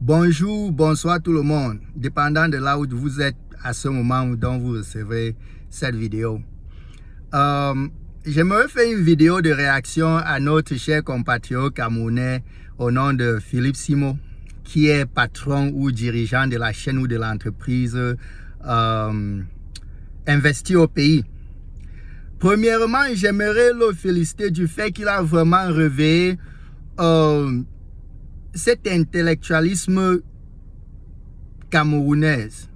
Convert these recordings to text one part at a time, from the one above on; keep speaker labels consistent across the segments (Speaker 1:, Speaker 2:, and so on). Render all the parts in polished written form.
Speaker 1: Bonjour, bonsoir tout le monde, dépendant de là où vous êtes à ce moment dont vous recevez cette vidéo. J'aimerais faire une vidéo de réaction à notre cher compatriote camerounais au nom de Philippe Simo, qui est patron ou dirigeant de la chaîne ou de l'entreprise investie au pays. Premièrement, j'aimerais le féliciter du fait qu'il a vraiment réveillé cet intellectualisme camerounaise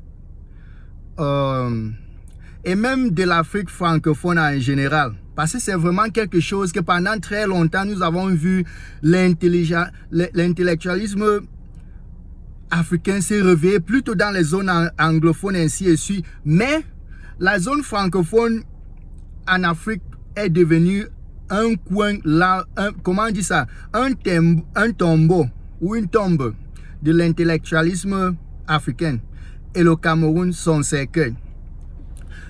Speaker 1: et même de l'Afrique francophone en général, parce que c'est vraiment quelque chose que pendant très longtemps nous avons vu l'intellectualisme africain s'est réveillé plutôt dans les zones anglophones ainsi et suite, mais la zone francophone en Afrique est devenue un coin là, comment on dit ça, un tombeau ou une tombe de l'intellectualisme africain, et le Cameroun son cercueil.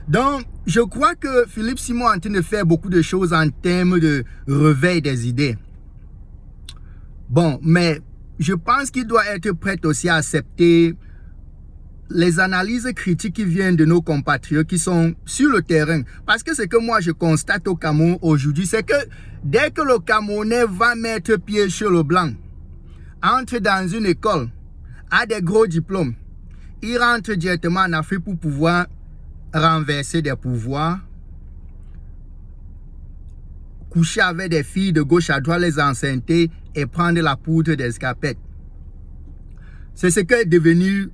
Speaker 1: Donc je crois que Philippe Simo est en train de faire beaucoup de choses en termes de réveil des idées. Bon, mais je pense qu'il doit être prêt aussi à accepter les analyses critiques qui viennent de nos compatriotes qui sont sur le terrain. Parce que ce que moi je constate au Cameroun aujourd'hui, c'est que dès que le Camerounais va mettre pied sur le blanc, entre dans une école, a des gros diplômes, il rentre directement en Afrique pour pouvoir renverser des pouvoirs, coucher avec des filles de gauche à droite, les enceinter et prendre la poudre d'escapette. C'est ce qu'est devenu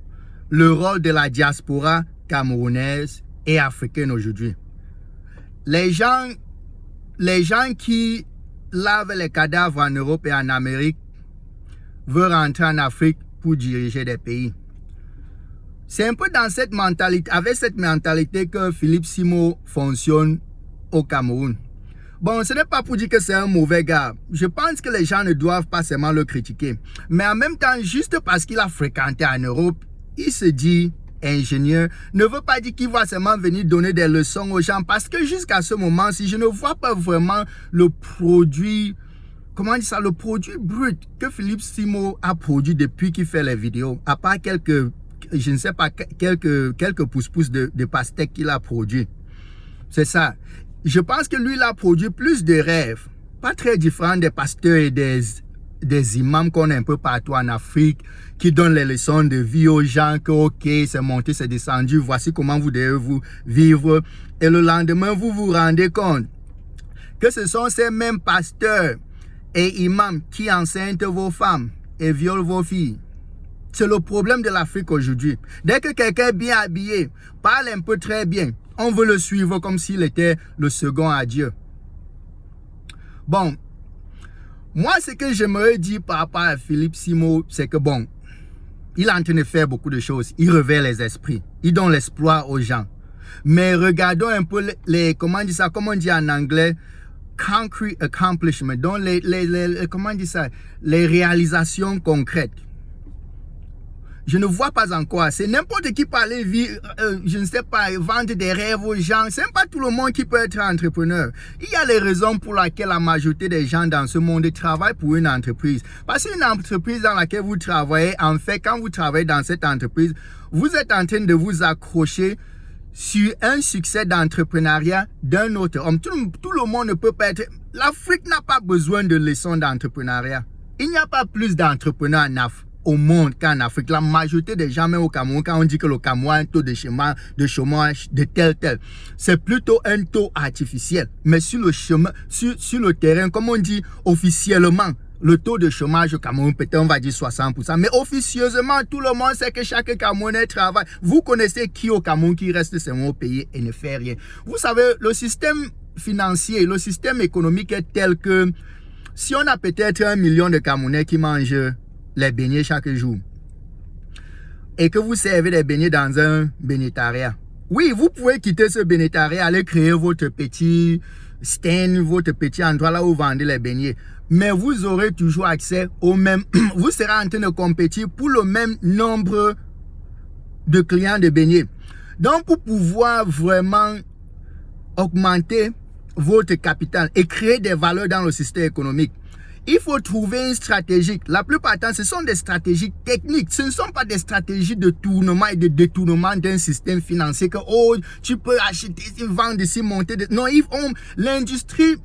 Speaker 1: le rôle de la diaspora camerounaise et africaine aujourd'hui. Les gens qui lavent les cadavres en Europe et en Amérique veulent rentrer en Afrique pour diriger des pays. C'est un peu dans cette mentalité, avec cette mentalité que Philippe Simo fonctionne au Cameroun. Bon, ce n'est pas pour dire que c'est un mauvais gars. Je pense que les gens ne doivent pas seulement le critiquer. Mais en même temps, juste parce qu'il a fréquenté en Europe, il se dit ingénieur, ne veut pas dire qu'il va seulement venir donner des leçons aux gens. Parce que jusqu'à ce moment-ci, je ne vois pas vraiment le produit, comment on dit ça, le produit brut que Philippe Simo a produit depuis qu'il fait les vidéos. À part quelques, je ne sais pas, quelques pouces-pouces de pastèques qu'il a produit. C'est ça. Je pense que lui, il a produit plus de rêves, pas très différents des pasteurs et des imams qu'on a un peu partout en Afrique, qui donnent les leçons de vie aux gens, que ok, c'est monté, c'est descendu, voici comment vous devez vous vivre. Et le lendemain, vous vous rendez compte que ce sont ces mêmes pasteurs et imams qui enseignent vos femmes et violent vos filles. C'est le problème de l'Afrique aujourd'hui. Dès que quelqu'un est bien habillé, parle un peu très bien, on veut le suivre comme s'il était le second à Dieu. Bon, moi, ce que j'aimerais dire par rapport à Philippe Simo, c'est que bon, il est en train de faire beaucoup de choses. Il réveille les esprits. Il donne l'espoir aux gens. Mais regardons un peu les comment on dit ça, comment on dit en anglais, concrete accomplishment, donc comment on dit ça, les réalisations concrètes. Je ne vois pas encore. C'est n'importe qui peut aller vivre, je ne sais pas, vendre des rêves aux gens. C'est même pas tout le monde qui peut être entrepreneur. Il y a les raisons pour lesquelles la majorité des gens dans ce monde travaillent pour une entreprise. Parce qu'une entreprise dans laquelle vous travaillez, en fait, quand vous travaillez dans cette entreprise, vous êtes en train de vous accrocher sur un succès d'entrepreneuriat d'un autre homme. Tout le monde ne peut pas être... L'Afrique n'a pas besoin de leçons d'entrepreneuriat. Il n'y a pas plus d'entrepreneurs en Afrique au monde qu'en Afrique. La majorité des gens, même au Cameroun, quand on dit que le Cameroun a un taux de chômage de tel, c'est plutôt un taux artificiel. Mais sur le terrain, comme on dit officiellement, le taux de chômage au Cameroun, peut-être on va dire 60%. Mais officieusement, tout le monde sait que chaque Camerounais travaille. Vous connaissez qui au Cameroun qui reste seulement au pays et ne fait rien. Vous savez, le système financier, le système économique est tel que si on a peut-être 1 million de Camerounais qui mangent les beignets chaque jour et que vous servez des beignets dans un bénétariat, oui, vous pouvez quitter ce bénétariat, aller créer votre petit stand, votre petit endroit là où vous vendez les beignets, mais vous aurez toujours accès au même vous serez en train de compétir pour le même nombre de clients de beignets. Donc pour pouvoir vraiment augmenter votre capital et créer des valeurs dans le système économique, Il faut trouver une stratégie. La plupart du temps, ce sont des stratégies techniques. Ce ne sont pas des stratégies de tournement et de détournement d'un système financier que, oh, tu peux acheter ici, vendre ici, monter. Non, l'industrie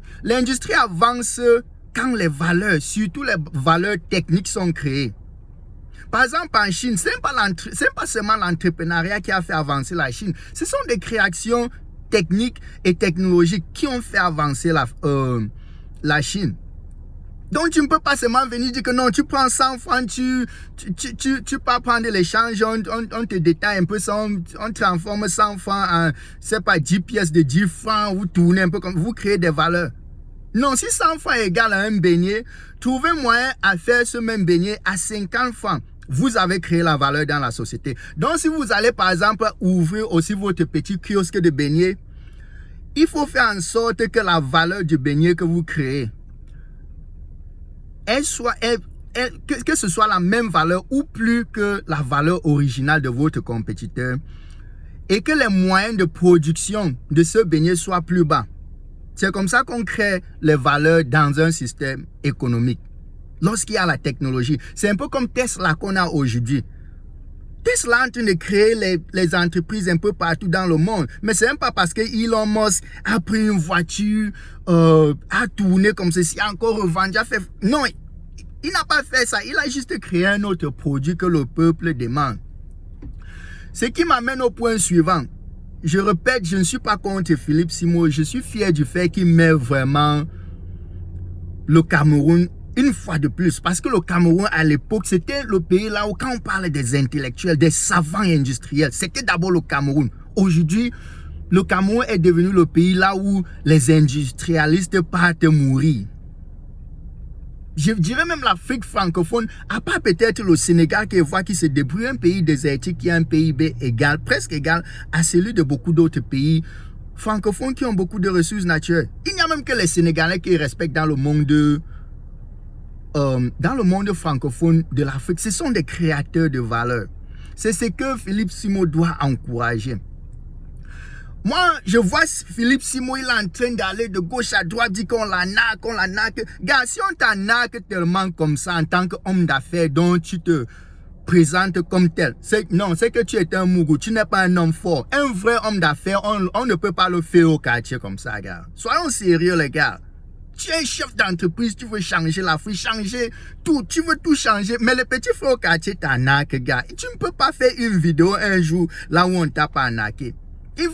Speaker 1: avance quand les valeurs, surtout les valeurs techniques sont créées. Par exemple, en Chine, ce n'est pas seulement l'entrepreneuriat qui a fait avancer la Chine. Ce sont des créations techniques et technologiques qui ont fait avancer la Chine. Donc, tu ne peux pas seulement venir dire que non, tu prends 100 francs, tu peux prendre l'échange, on te détaille un peu ça, on transforme 100 francs en, c'est pas 10 pièces de 10 francs, vous tournez un peu comme, vous créez des valeurs. Non, si 100 francs est égal à un beignet, trouvez moyen à faire ce même beignet à 50 francs. Vous avez créé la valeur dans la société. Donc, si vous allez, par exemple, ouvrir aussi votre petit kiosque de beignets, il faut faire en sorte que la valeur du beignet que vous créez, que ce soit la même valeur ou plus que la valeur originale de votre compétiteur et que les moyens de production de ce beignet soient plus bas. C'est comme ça qu'on crée les valeurs dans un système économique. Lorsqu'il y a la technologie, c'est un peu comme Tesla qu'on a aujourd'hui. Tesla est en train de créer les entreprises un peu partout dans le monde. Mais ce n'est pas parce que Elon Musk a pris une voiture, a tourné comme ceci, a encore revendu, a fait... Non, il n'a pas fait ça. Il a juste créé un autre produit que le peuple demande. Ce qui m'amène au point suivant. Je répète, je ne suis pas contre Philippe Simo. Je suis fier du fait qu'il met vraiment le Cameroun une fois de plus, parce que le Cameroun, à l'époque, c'était le pays là où, quand on parle des intellectuels, des savants industriels, c'était d'abord le Cameroun. Aujourd'hui, le Cameroun est devenu le pays là où les industrialistes partent mourir. Je dirais même l'Afrique francophone, à part peut-être le Sénégal qui voit qu'il se débrouille, un pays désertique qui a un PIB égal, presque égal à celui de beaucoup d'autres pays francophones qui ont beaucoup de ressources naturelles. Il n'y a même que les Sénégalais qui respectent dans le monde francophone de l'Afrique. Ce sont des créateurs de valeur. C'est ce que Philippe Simo doit encourager. Moi, je vois Philippe Simo, il est en train d'aller de gauche à droite, dit qu'on l'arnaque. Gars, si on t'arnaque tellement comme ça en tant qu'homme d'affaires dont tu te présentes comme tel, c'est que tu es un mougou, tu n'es pas un homme fort. Un vrai homme d'affaires, on ne peut pas le faire au quartier comme ça, gars. Soyons sérieux, les gars. Tu es chef d'entreprise, tu veux changer l'Afrique, changer tout, tu veux tout changer. Mais les petits frères au quartier t'arnaquent, gars. Tu ne peux pas faire une vidéo un jour là où on t'a pas arnaqué. Il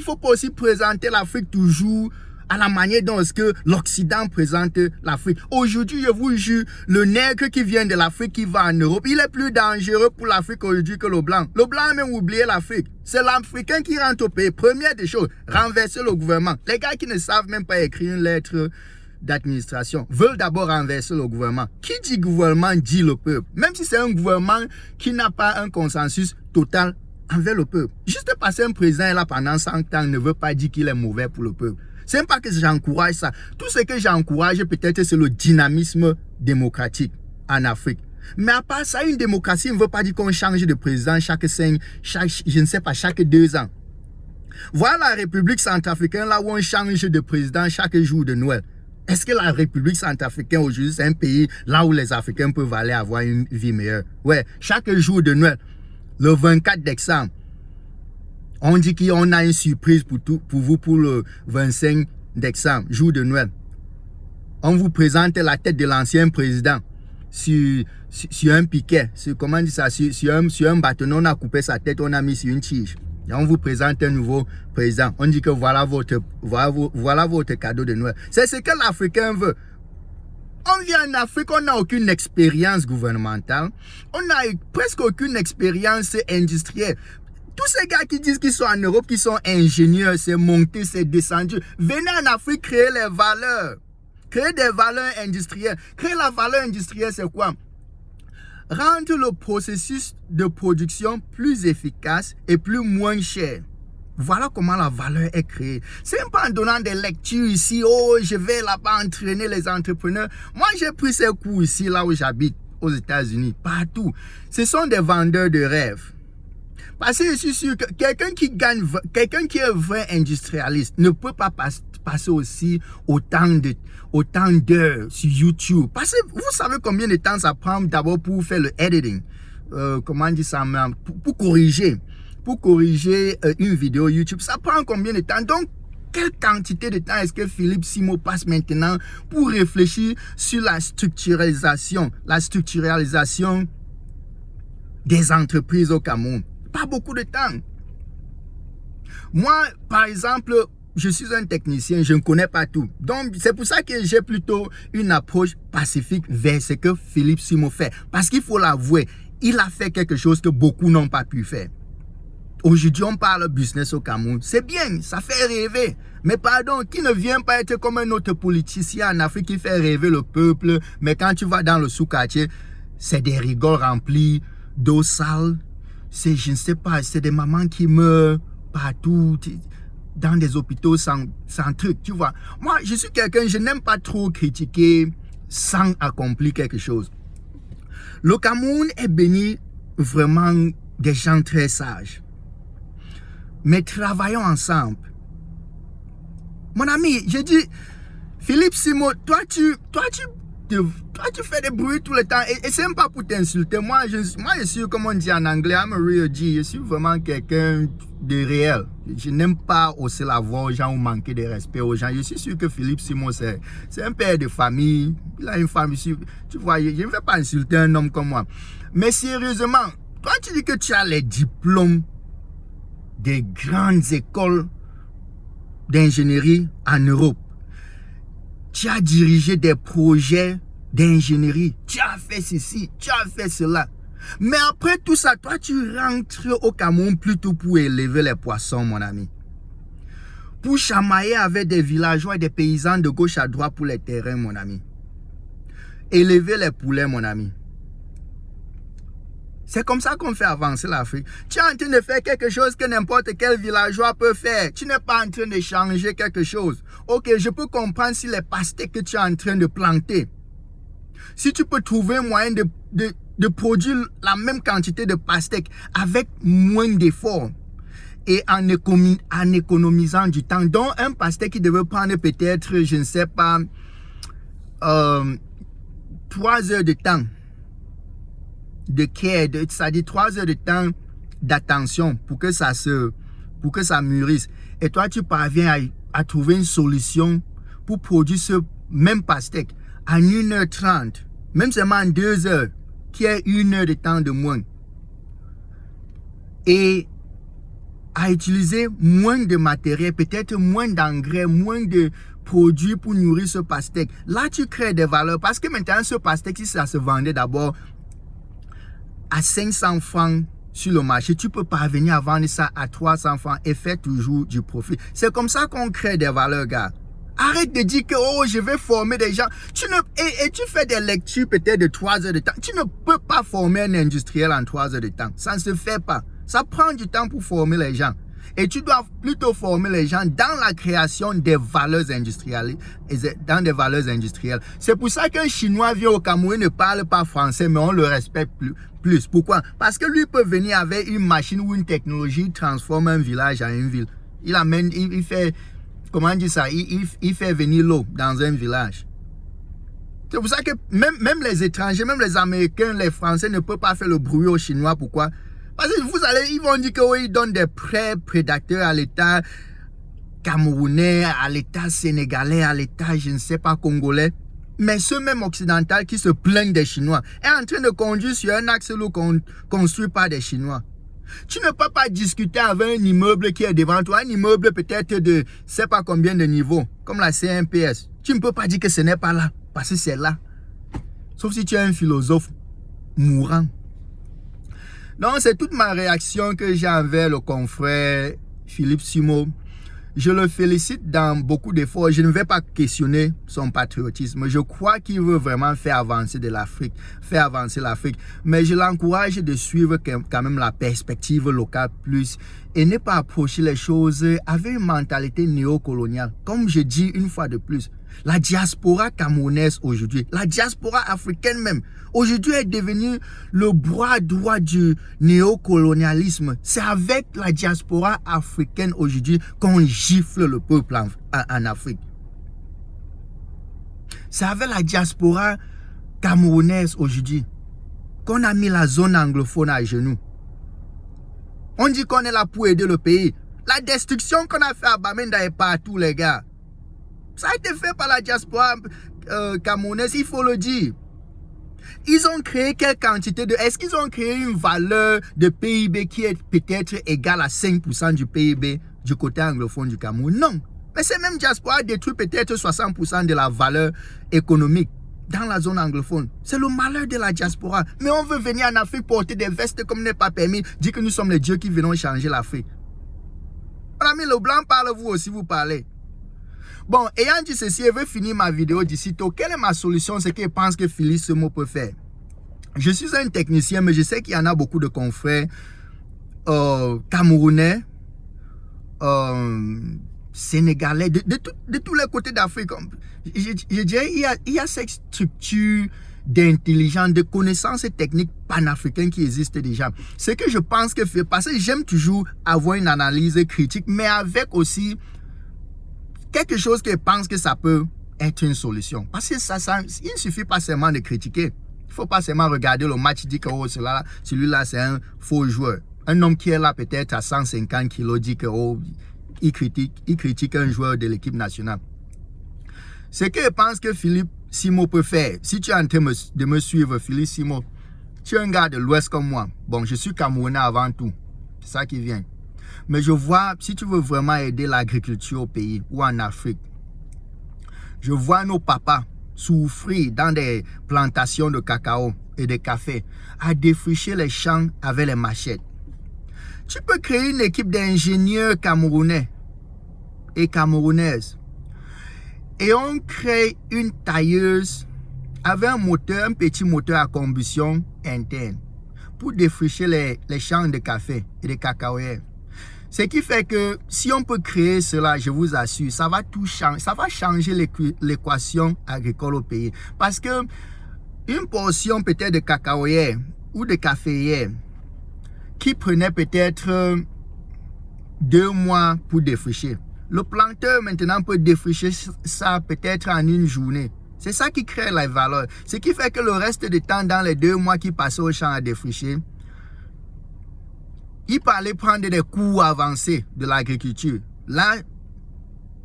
Speaker 1: faut pas aussi présenter l'Afrique toujours à la manière dont est-ce que l'Occident présente l'Afrique. Aujourd'hui, je vous jure, le nègre qui vient de l'Afrique, qui va en Europe, il est plus dangereux pour l'Afrique aujourd'hui que le blanc. Le blanc a même oublié l'Afrique. C'est l'Africain qui rentre au pays. Première des choses, renverser le gouvernement. Les gars qui ne savent même pas écrire une lettre d'administration veulent d'abord renverser le gouvernement. Qui dit gouvernement dit le peuple. Même si c'est un gouvernement qui n'a pas un consensus total envers le peuple. Juste parce qu'un président est là pendant 100 ans ne veut pas dire qu'il est mauvais pour le peuple. Ce n'est pas que j'encourage ça. Tout ce que j'encourage peut-être c'est le dynamisme démocratique en Afrique. Mais à part ça, une démocratie ne veut pas dire qu'on change de président chaque 2 ans. Voilà la République centrafricaine là où on change de président chaque jour de Noël. Est-ce que la République centrafricaine aujourd'hui c'est un pays là où les Africains peuvent aller avoir une vie meilleure? Ouais, chaque jour de Noël, le 24 décembre, on dit qu'on a une surprise pour vous pour le 25 décembre, jour de Noël. On vous présente la tête de l'ancien président sur un piquet, sur un bâton. On a coupé sa tête, on a mis sur une tige. Et on vous présente un nouveau président. On dit que voilà votre cadeau de Noël. C'est ce que l'Africain veut. On vient en Afrique, on n'a aucune expérience gouvernementale. On n'a presque aucune expérience industrielle. Tous ces gars qui disent qu'ils sont en Europe, qui sont ingénieurs, c'est monté, c'est descendu. Venez en Afrique créer les valeurs. Créer des valeurs industrielles. Créer la valeur industrielle, c'est quoi? Rendre le processus de production plus efficace et moins cher. Voilà comment la valeur est créée. Ce n'est pas en donnant des lectures ici, oh, je vais là-bas entraîner les entrepreneurs. Moi, j'ai pris ces cours ici, là où j'habite, aux États-Unis, partout. Ce sont des vendeurs de rêves. Parce que je suis sûr que quelqu'un qui est vrai industrialiste ne peut pas passer aussi autant d'heures sur YouTube? Parce que vous savez combien de temps ça prend d'abord pour faire le editing, comment on dit ça, pour corriger une vidéo YouTube, ça prend combien de temps? Donc, quelle quantité de temps est-ce que Philippe Simo passe maintenant pour réfléchir sur la structuralisation des entreprises au Cameroun? Pas beaucoup de temps. Moi, par exemple, je suis un technicien, je ne connais pas tout. Donc, c'est pour ça que j'ai plutôt une approche pacifique vers ce que Philippe Simo fait. Parce qu'il faut l'avouer, il a fait quelque chose que beaucoup n'ont pas pu faire. Aujourd'hui, on parle business au Cameroun. C'est bien, ça fait rêver. Mais pardon, qui ne vient pas être comme un autre politicien en Afrique qui fait rêver le peuple, mais quand tu vas dans le sous-quartier, c'est des rigoles remplies d'eau sale. C'est, je ne sais pas, c'est des mamans qui meurent partout, dans des hôpitaux sans truc, tu vois. Moi, je suis quelqu'un, je n'aime pas trop critiquer sans accomplir quelque chose. Le Cameroun est béni vraiment des gens très sages. Mais travaillons ensemble. Mon ami, je dis, Philippe Simo, toi tu fais des bruits tout le temps et c'est même pas pour t'insulter. Moi, je suis, comme on dit en anglais, I'm a real G. Je suis vraiment quelqu'un de réel. Je n'aime pas hausser la voix aux gens ou manquer de respect aux gens. Je suis sûr que Philippe Simo, c'est un père de famille. Il a une femme ici. Tu vois, je ne vais pas insulter un homme comme moi. Mais sérieusement, toi tu dis que tu as les diplômes des grandes écoles d'ingénierie en Europe. Tu as dirigé des projets d'ingénierie. Tu as fait ceci, tu as fait cela. Mais après tout ça, toi, tu rentres au Cameroun plutôt pour élever les poissons, mon ami. Pour chamailler avec des villageois et des paysans de gauche à droite pour les terrains, mon ami. Élever les poulets, mon ami. C'est comme ça qu'on fait avancer l'Afrique. Tu es en train de faire quelque chose que n'importe quel villageois peut faire. Tu n'es pas en train de changer quelque chose. Ok, je peux comprendre si les pastèques que tu es en train de planter, si tu peux trouver un moyen de produire la même quantité de pastèques avec moins d'efforts et en économisant du temps. Donc, un pastèque qui devait prendre peut-être, je ne sais pas, 3 heures de temps. C'est-à-dire 3 heures de temps d'attention pour que ça mûrisse. Et toi, tu parviens à trouver une solution pour produire ce même pastèque en 1h30, même seulement en 2 heures, qui est 1 heure de temps de moins. Et à utiliser moins de matériel, peut-être moins d'engrais, moins de produits pour nourrir ce pastèque. Là, tu crées des valeurs. Parce que maintenant, ce pastèque, si ça se vendait d'abord à 500 francs sur le marché, tu peux parvenir à vendre ça à 300 francs et faire toujours du profit. C'est comme ça qu'on crée des valeurs, gars. Arrête de dire que oh, je vais former des gens. Et tu fais des lectures peut-être de 3 heures de temps. Tu ne peux pas former un industriel en 3 heures de temps. Ça ne se fait pas. Ça prend du temps pour former les gens. Et tu dois plutôt former les gens dans la création des valeurs industrielles. C'est pour ça qu'un Chinois vient au Cameroun et ne parle pas français, mais on le respecte plus. Pourquoi? Parce que lui peut venir avec une machine ou une technologie, transforme un village en une ville. Il fait, comment on dit ça? Il fait venir l'eau dans un village. C'est pour ça que même les étrangers, même les Américains, les Français ne peuvent pas faire le bruit aux Chinois. Pourquoi? Parce que ils vont dire qu'ils donnent des prêts prédateurs à l'État camerounais, à l'État sénégalais, à l'État, je ne sais pas, congolais. Mais ceux même occidentaux qui se plaignent des Chinois est en train de conduire sur un axe construit par des Chinois. Tu ne peux pas discuter avec un immeuble qui est devant toi, un immeuble peut-être de je ne sais pas combien de niveaux, comme la CNPS. Tu ne peux pas dire que ce n'est pas là, parce que c'est là. Sauf si tu es un philosophe mourant. Donc, c'est toute ma réaction que j'ai envers le confrère Philippe Simo. Je le félicite dans beaucoup d'efforts. Je ne vais pas questionner son patriotisme. Je crois qu'il veut vraiment faire avancer l'Afrique. Mais je l'encourage de suivre quand même la perspective locale plus et ne pas approcher les choses avec une mentalité néocoloniale. Comme je dis une fois de plus, La diaspora camerounaise aujourd'hui, la diaspora africaine même, aujourd'hui est devenue le bras droit du néocolonialisme. C'est avec la diaspora africaine aujourd'hui qu'on gifle le peuple en Afrique. C'est avec la diaspora camerounaise aujourd'hui qu'on a mis la zone anglophone à genoux. On dit qu'on est là pour aider le pays. La destruction qu'on a fait à Bamenda est partout, les gars. Ça a été fait par la diaspora camerounaise, il faut le dire. Ils ont créé quelle quantité de... Est-ce qu'ils ont créé une valeur de PIB qui est peut-être égale à 5% du PIB du côté anglophone du Cameroun? Non. Mais ces mêmes diaspora détruit peut-être 60% de la valeur économique dans la zone anglophone. C'est le malheur de la diaspora. Mais on veut venir en Afrique porter des vestes comme n'est pas permis, dire que nous sommes les dieux qui venons changer l'Afrique. Mon ami Leblanc, parle-vous aussi, vous parlez. Bon, ayant dit ceci, je vais finir ma vidéo d'ici tôt. Quelle est ma solution? C'est que je pense que Philippe Simo peut faire. Je suis un technicien, mais je sais qu'il y en a beaucoup de confrères camerounais, sénégalais, de tous les côtés d'Afrique. Je dirais il y a cette structure d'intelligence, de connaissances techniques panafricaines qui existent déjà. Ce que je pense que faire, parce que j'aime toujours avoir une analyse critique, mais avec aussi quelque chose que je pense que ça peut être une solution. Parce que il ne suffit pas seulement de critiquer. Il ne faut pas seulement regarder le match, dire que oh, celui-là c'est un faux joueur. Un homme qui est là peut-être à 150 kilos dit que oh, il critique un joueur de l'équipe nationale. Ce que je pense que Philippe Simo peut faire, si tu es en train de me suivre, Philippe Simo, tu es un gars de l'Ouest comme moi. Bon, je suis Camerounais avant tout. C'est ça qui vient. Mais je vois, si tu veux vraiment aider l'agriculture au pays ou en Afrique, je vois nos papas souffrir dans des plantations de cacao et de café à défricher les champs avec les machettes. Tu peux créer une équipe d'ingénieurs camerounais et camerounaises et on crée une tailleuse avec un moteur, un petit moteur à combustion interne pour défricher les champs de café et de cacaoyers. Ce qui fait que si on peut créer cela, je vous assure, ça va tout changer, ça va changer l'équation agricole au pays. Parce que une portion peut-être de cacaoyers ou de caféiers qui prenait peut-être 2 mois pour défricher, le planteur maintenant peut défricher ça peut-être en une journée. C'est ça qui crée la valeur. Ce qui fait que le reste du temps, dans les 2 mois qui passaient au champ à défricher, il parlait prendre des cours avancés de l'agriculture. Là,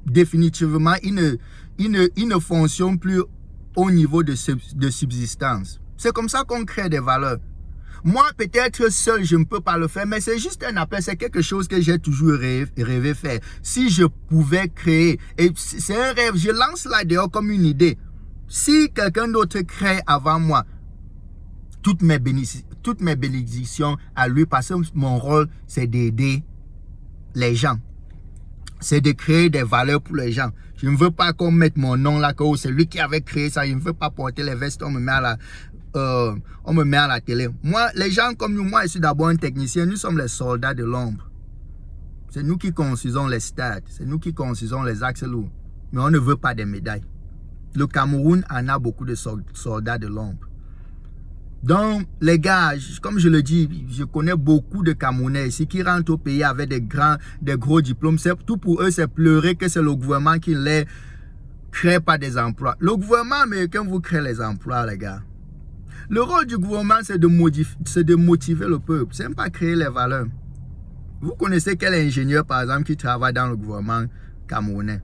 Speaker 1: définitivement, il ne fonctionne plus au niveau de subsistance. C'est comme ça qu'on crée des valeurs. Moi, peut-être seul, je ne peux pas le faire, mais c'est juste un appel. C'est quelque chose que j'ai toujours rêvé faire. Si je pouvais créer, et c'est un rêve, je lance là dehors comme une idée. Si quelqu'un d'autre crée avant moi, toutes mes bénédictions à lui, parce que mon rôle, c'est d'aider les gens. C'est de créer des valeurs pour les gens. Je ne veux pas qu'on mette mon nom là, que c'est lui qui avait créé ça. Je ne veux pas porter les vestes, on me met à la télé. Moi, les gens comme nous, moi, je suis d'abord un technicien. Nous sommes les soldats de l'ombre. C'est nous qui construisons les stades. C'est nous qui construisons les axes lourds. Mais on ne veut pas des médailles. Le Cameroun en a beaucoup de soldats de l'ombre. Donc, les gars, comme je le dis, je connais beaucoup de Camerounais ici qui rentrent au pays avec des gros diplômes. Tout pour eux, c'est pleurer que c'est le gouvernement qui ne les crée pas des emplois. Le gouvernement américain vous crée les emplois, les gars. Le rôle du gouvernement, c'est de motiver le peuple. C'est même pas créer les valeurs. Vous connaissez quel ingénieur, par exemple, qui travaille dans le gouvernement camerounais?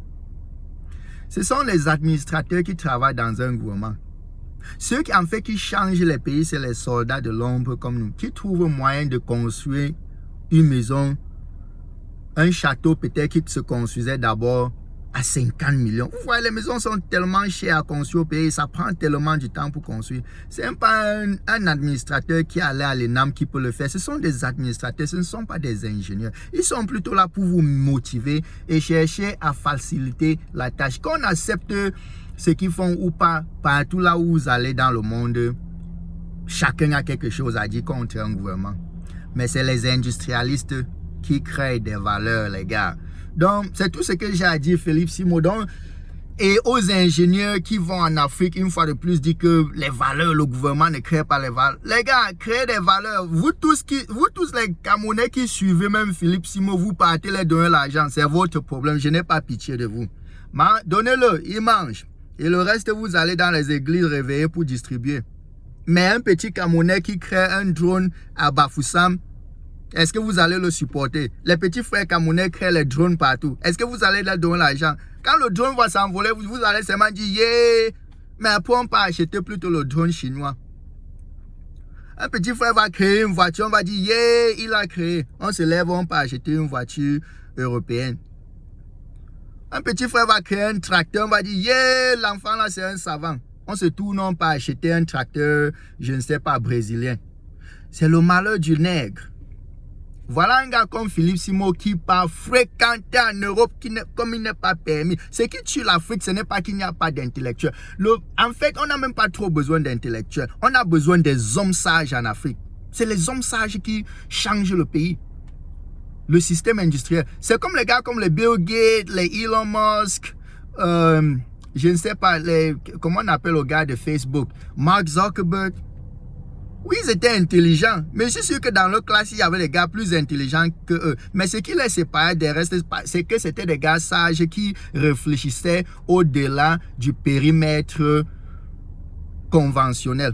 Speaker 1: Ce sont les administrateurs qui travaillent dans un gouvernement. Ceux qui, en fait, qui changent les pays, c'est les soldats de l'ombre comme nous, qui trouvent moyen de construire une maison, un château peut-être qui se construisait d'abord à 50 millions. Vous voyez, les maisons sont tellement chères à construire au pays, ça prend tellement du temps pour construire. Ce n'est pas un administrateur qui allait à l'ENAM qui peut le faire. Ce sont des administrateurs, ce ne sont pas des ingénieurs. Ils sont plutôt là pour vous motiver et chercher à faciliter la tâche. Qu'on accepte ce qu'ils font ou pas, partout là où vous allez dans le monde, chacun a quelque chose à dire contre un gouvernement. Mais c'est les industrialistes qui créent des valeurs, les gars. Donc, c'est tout ce que j'ai à dire, Philippe Simo. Donc, Et aux ingénieurs qui vont en Afrique, une fois de plus, dire que les valeurs, le gouvernement ne crée pas les valeurs. Les gars, créez des valeurs. Vous tous les Camerounais qui suivez même Philippe Simo, vous partez les donner l'argent. C'est votre problème. Je n'ai pas pitié de vous. Mais donnez-le, il mange. Et le reste, vous allez dans les églises réveillées pour distribuer. Mais un petit Camerounais qui crée un drone à Bafoussam, est-ce que vous allez le supporter? Les petits frères Camerounais créent les drones partout. Est-ce que vous allez leur donner l'argent? Quand le drone va s'envoler, vous allez seulement dire yeah. Mais après, on peut acheter plutôt le drone chinois. Un petit frère va créer une voiture, on va dire yeah, il a créé. On se lève, on peut acheter une voiture européenne. Un petit frère va créer un tracteur, on va dire yeah, l'enfant là c'est un savant. On se tourne, on peut acheter un tracteur, je ne sais pas, brésilien. C'est le malheur du nègre. Voilà un gars comme Philippe Simo qui part fréquenter en Europe comme il n'est pas permis. Ce qui tue l'Afrique, ce n'est pas qu'il n'y a pas d'intellectuels. En fait, on n'a même pas trop besoin d'intellectuels. On a besoin des hommes sages en Afrique. C'est les hommes sages qui changent le pays. Le système industriel. C'est comme les gars comme les Bill Gates, les Elon Musk, je ne sais pas, comment on appelle le gars de Facebook, Mark Zuckerberg. Oui, ils étaient intelligents, mais je suis sûr que dans leur classe, il y avait des gars plus intelligents que eux. Mais ce qui les séparait des restes, c'est que c'était des gars sages qui réfléchissaient au-delà du périmètre conventionnel.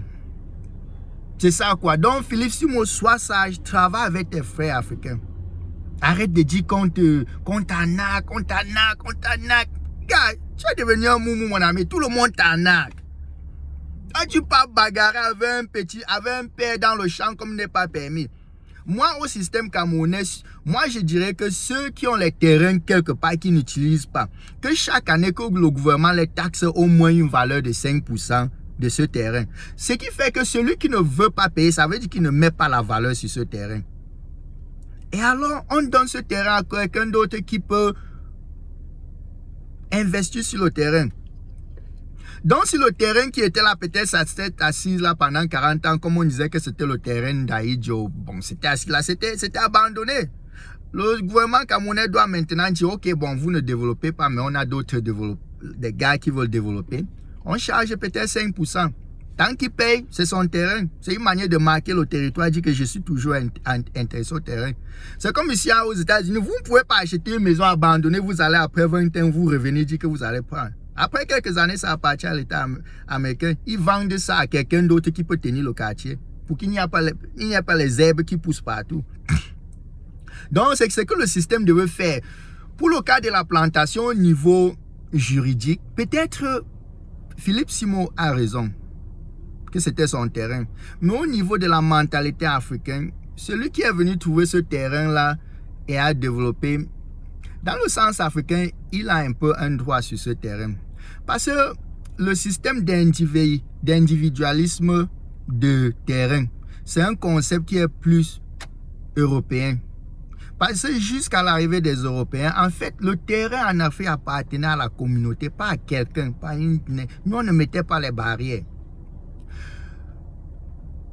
Speaker 1: C'est ça quoi. Donc, Philippe Simo, sois sage, travaille avec tes frères africains. Arrête de dire qu'on t'arnaque. Gars, tu es devenu un moumou, mon ami. Tout le monde t'arnaque. Quand tu pars bagarrer avec un père dans le champ comme n'est pas permis. Moi, au système camerounais, moi, je dirais que ceux qui ont les terrains quelque part, qui n'utilisent pas, que chaque année que le gouvernement les taxe au moins une valeur de 5% de ce terrain. Ce qui fait que celui qui ne veut pas payer, ça veut dire qu'il ne met pas la valeur sur ce terrain. Et alors, on donne ce terrain à quelqu'un d'autre qui peut investir sur le terrain. Donc, si le terrain qui était là, peut-être ça s'était assis là pendant 40 ans, comme on disait que c'était le terrain d'Aïdjo, bon, c'était assis là, c'était abandonné. Le gouvernement camerounais doit maintenant dire, ok, bon, vous ne développez pas, mais on a d'autres des gars qui veulent développer. On charge peut-être 5%. Tant qu'il paye, c'est son terrain. C'est une manière de marquer le territoire, dire que je suis toujours intéressé au terrain. C'est comme ici aux États-Unis, vous ne pouvez pas acheter une maison abandonnée, vous allez après 20 ans, vous revenez dire que vous allez prendre. Après quelques années, ça appartient à l'État américain. Ils vendent ça à quelqu'un d'autre qui peut tenir le quartier. Pour qu'il n'y ait pas les herbes qui poussent partout. Donc, c'est ce que le système devait faire. Pour le cas de la plantation au niveau juridique, peut-être Philippe Simo a raison. Que c'était son terrain. Mais au niveau de la mentalité africaine, celui qui est venu trouver ce terrain-là et a développé, dans le sens africain, il a un peu un droit sur ce terrain. Parce que le système d'individualisme de terrain, c'est un concept qui est plus européen. Parce que jusqu'à l'arrivée des Européens, en fait, le terrain en Afrique appartenait à la communauté, pas à quelqu'un. Nous, on ne mettait pas les barrières.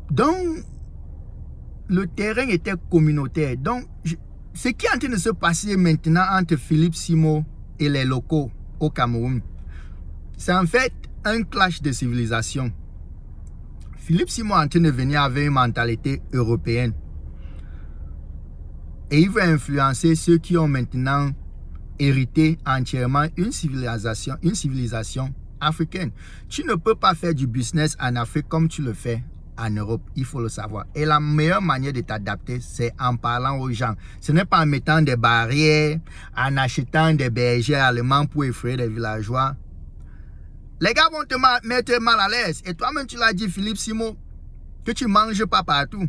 Speaker 1: Donc, le terrain était communautaire. Donc, ce qui est en train de se passer maintenant entre Philippe Simo et les locaux au Cameroun, c'est en fait un clash de civilisation. Philippe Simo est en train de venir avec une mentalité européenne. Et il veut influencer ceux qui ont maintenant hérité entièrement une civilisation africaine. Tu ne peux pas faire du business en Afrique comme tu le fais en Europe, il faut le savoir. Et la meilleure manière de t'adapter, c'est en parlant aux gens. Ce n'est pas en mettant des barrières, en achetant des bergers allemands pour effrayer les villageois. Les gars vont te mettre mal à l'aise. Et toi-même, tu l'as dit, Philippe Simo, que tu ne manges pas partout.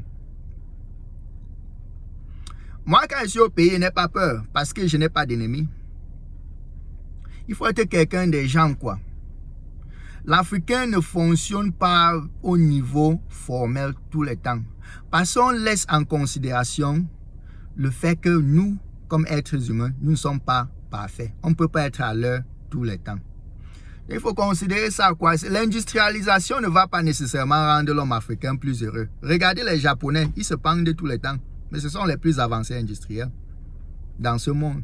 Speaker 1: Moi, quand je suis au pays, je n'ai pas peur parce que je n'ai pas d'ennemis. Il faut être quelqu'un des gens, quoi. L'Africain ne fonctionne pas au niveau formel tout le temps. Parce qu'on laisse en considération le fait que nous, comme êtres humains, nous ne sommes pas parfaits. On ne peut pas être à l'heure tout le temps. Il faut considérer ça, quoi. L'industrialisation ne va pas nécessairement rendre l'homme africain plus heureux. Regardez les Japonais, ils se pendent tout le temps. Mais ce sont les plus avancés industriels dans ce monde.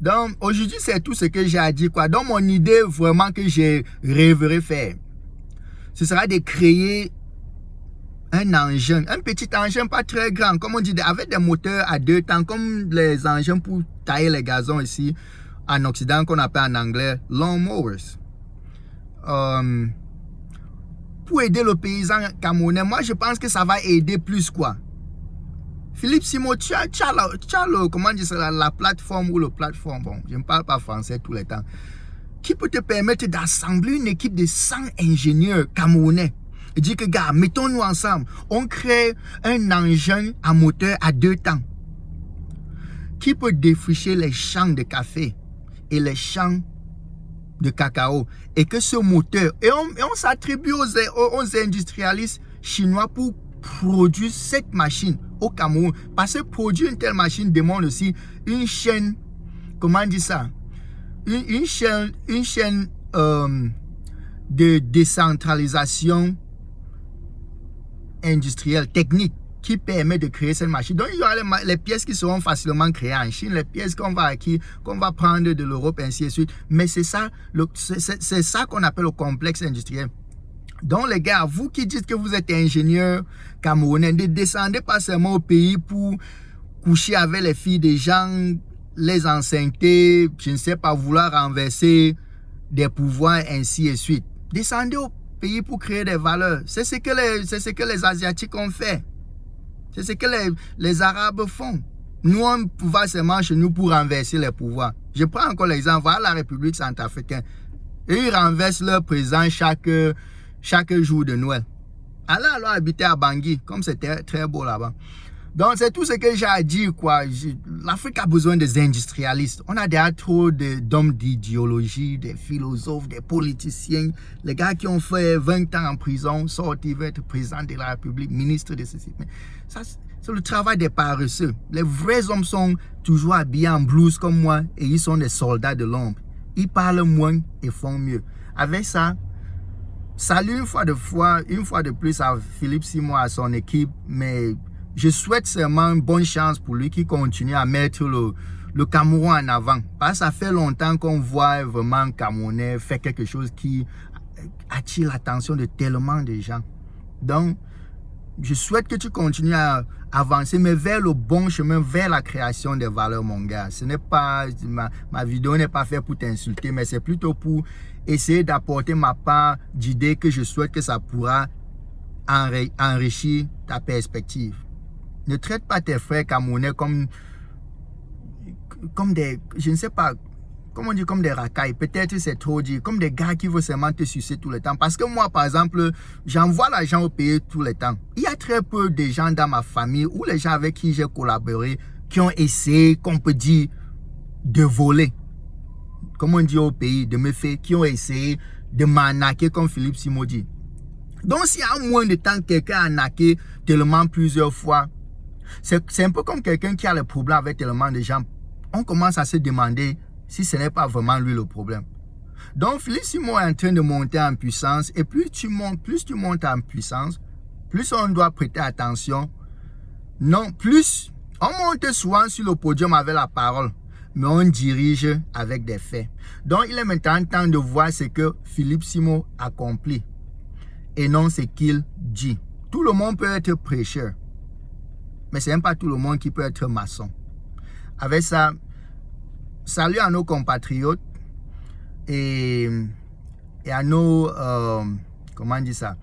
Speaker 1: Donc, aujourd'hui, c'est tout ce que j'ai à dire, quoi. Donc, mon idée, vraiment, que j'ai rêverais faire, ce sera de créer un engin, un petit engin pas très grand, comme on dit, avec des moteurs à 2 temps, comme les engins pour tailler les gazons ici, en Occident, qu'on appelle en anglais lawn mowers. Pour aider le paysan camerounais, moi, je pense que ça va aider plus, quoi. Philippe Simon, tu as comment dire ça, la plateforme ou le plateforme, bon, je ne parle pas français tout le temps, qui peut te permettre d'assembler une équipe de 100 ingénieurs camerounais. Et dire que, gars, mettons-nous ensemble, on crée un engin à moteur à 2 temps qui peut défricher les champs de café et les champs de cacao. Et que ce moteur, et on s'attribue aux industrialistes chinois pour produire cette machine au Cameroun. Parce que produire une telle machine demande aussi une chaîne, comment on dit ça, une chaîne de décentralisation industrielle, technique, qui permet de créer cette machine. Donc, il y aura les pièces qui seront facilement créées en Chine, les pièces qu'on va prendre de l'Europe, ainsi de suite. Mais c'est ça, c'est ça qu'on appelle le complexe industriel. Donc, les gars, vous qui dites que vous êtes ingénieur camerounais, ne descendez pas seulement au pays pour coucher avec les filles des gens, les enceinter, je ne sais pas, vouloir renverser des pouvoirs, ainsi de suite. Descendez au pays pour créer des valeurs. C'est ce que les Asiatiques ont fait. C'est ce que les Arabes font. Nous, on va seulement chez nous pour renverser les pouvoirs. Je prends encore l'exemple, voilà la République centrafricaine. Et ils renversent leur président chaque jour de Noël. Allez alors habiter à Bangui, comme c'était très beau là-bas. Donc, c'est tout ce que j'ai à dire, quoi. L'Afrique a besoin des industrialistes. On a déjà trop d'hommes d'idéologie, des philosophes, des politiciens. Les gars qui ont fait 20 ans en prison, sortis, veulent être président de la République, ministre de ceci. Mais ça, c'est le travail des paresseux. Les vrais hommes sont toujours habillés en blouse comme moi et ils sont des soldats de l'ombre. Ils parlent moins et font mieux. Avec ça, salut une fois de plus à Philippe Simon, à son équipe, mais je souhaite seulement une bonne chance pour lui qui continue à mettre le Cameroun en avant. Parce que ça fait longtemps qu'on voit vraiment Camerounais faire quelque chose qui attire l'attention de tellement de gens. Donc, je souhaite que tu continues à avancer, mais vers le bon chemin, vers la création des valeurs, mon gars. Ce n'est pas, ma vidéo n'est pas faite pour t'insulter, mais c'est plutôt pour essayer d'apporter ma part d'idées que je souhaite que ça pourra enrichir ta perspective. Ne traite pas tes frères camerounais comme des, je ne sais pas, comment on dit, comme des racailles. Peut-être c'est trop dit, comme des gars qui veulent seulement te sucer tout le temps. Parce que moi, par exemple, j'envoie l'argent au pays tout le temps. Il y a très peu de gens dans ma famille ou les gens avec qui j'ai collaboré qui ont essayé, qu'on peut dire, de voler. Comme on dit au pays, de me faire, qui ont essayé de m'arnaquer comme Philippe Simon dit. Donc, s'il y a moins de temps que quelqu'un a arnaqué tellement plusieurs fois, c'est un peu comme quelqu'un qui a le problème avec tellement de gens. On commence à se demander si ce n'est pas vraiment lui le problème. Donc, Philippe Simon est en train de monter en puissance. Et plus tu montes en puissance, plus on doit prêter attention. Non, plus on monte souvent sur le podium avec la parole, mais on dirige avec des faits. Donc, il est maintenant temps de voir ce que Philippe Simon accomplit et non ce qu'il dit. Tout le monde peut être prêcheur, mais ce n'est pas tout le monde qui peut être maçon. Avec ça, salut à nos compatriotes et à nos, comment on dit ça,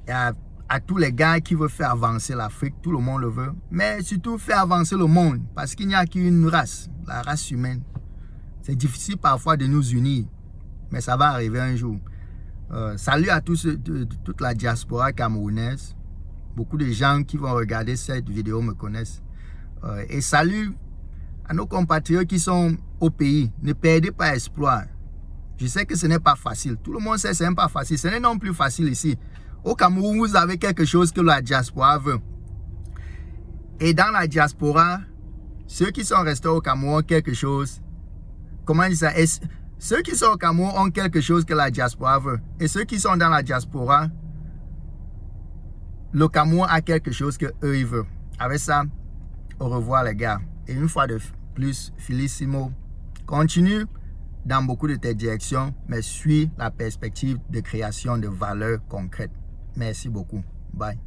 Speaker 1: et à tous les gars qui veulent faire avancer l'Afrique. Tout le monde le veut, mais surtout faire avancer le monde, parce qu'il n'y a qu'une race, la race humaine. C'est difficile parfois de nous unir, mais ça va arriver un jour. Salut à toute la diaspora camerounaise. Beaucoup de gens qui vont regarder cette vidéo me connaissent. Et salut à nos compatriotes qui sont au pays. Ne perdez pas espoir. Je sais que ce n'est pas facile. Tout le monde sait que ce n'est pas facile. Ce n'est non plus facile ici. Au Cameroun, vous avez quelque chose que la diaspora veut. Et dans la diaspora, ceux qui sont restés au Cameroun ont quelque chose. Comment dire ça? Ceux qui sont au Cameroun ont quelque chose que la diaspora veut. Et ceux qui sont dans la diaspora, le Cameroun a quelque chose que eux ils veulent. Avec ça, au revoir les gars. Et une fois de plus, Philippe Simon, Continue dans beaucoup de tes directions, mais suis la perspective de création de valeurs concrètes. Merci beaucoup. Bye.